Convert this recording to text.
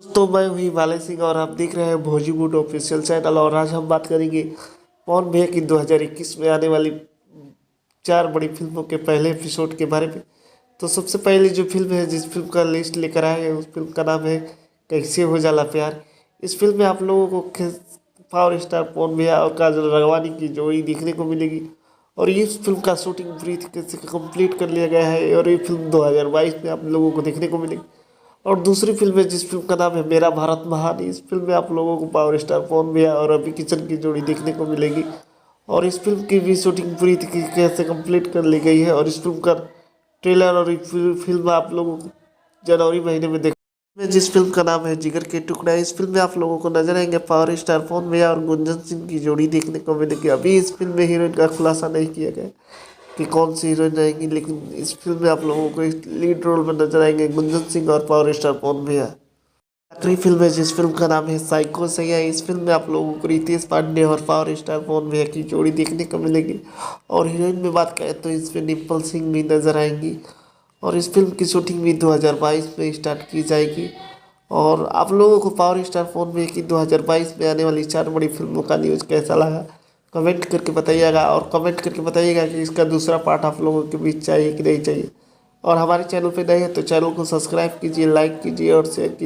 तो मैं हुई वाले सिंह और आप देख रहे हैं भोजीवुड ऑफिशियल चैनल। और आज हम बात करेंगे पवन भैया की 2021 में आने वाली 4 बड़ी फिल्मों के पहले एपिसोड के बारे में। तो सबसे पहले जो फिल्म है, जिस फिल्म का लिस्ट लेकर आए हैं, उस फिल्म का नाम है कैसे हो जाला प्यार। इस फिल्म में आप लोगों को पावर स्टार पवन भैया और काजल राघवानी की जोड़ी देखने को मिलेगी। और इस फिल्म का शूटिंग पूरी तरीके से कंप्लीट कर लिया गया है और ये फिल्म 2022 में आप लोगों को देखने को मिलेगी। और दूसरी फिल्म है जिस फिल्म का नाम है मेरा भारत महान। इस फिल्म में आप लोगों को पावर स्टार पवन भैया और अभी किशन की जोड़ी देखने को मिलेगी। और इस फिल्म की भी शूटिंग पूरी तरीके से कंप्लीट कर ली गई है और इस फिल्म का ट्रेलर और फिल्म आप लोगों को जनवरी महीने में देख में जिस फिल्म का नाम है जिगर के टुकड़ा। इस फिल्म में आप लोगों को नजर आएंगे पावर स्टार पवन भैया और गुंजन सिंह की जोड़ी देखने को मिलेगी। अभी इस फिल्म में हीरोइन का खुलासा नहीं किया गया कि कौन सी हीरोइन आएंगी, लेकिन इस फिल्म में आप लोगों को लीड रोल में नजर आएंगे गुंजन सिंह और पावर स्टार पवन भैया। आखिरी फिल्म है जिस फिल्म का नाम है साइको सैया। इस फिल्म में आप लोगों को रितेश पांडे और पावर स्टार पवन भैया की जोड़ी देखने को मिलेगी। और हीरोइन में बात करें तो इसमें डिम्पल सिंह भी नजर आएंगी। और इस फिल्म की शूटिंग भी 2022 में स्टार्ट की जाएगी। और आप लोगों को पावर स्टार पवन भैया की 2022 में आने वाली 4 बड़ी फिल्मों का न्यूज़ कैसा लगा, कमेंट करके बताइएगा। और कमेंट करके बताइएगा कि इसका दूसरा पार्ट आप लोगों के बीच चाहिए कि नहीं चाहिए। और हमारे चैनल पे नए हैं तो चैनल को सब्सक्राइब कीजिए, लाइक कीजिए और शेयर कीजिए।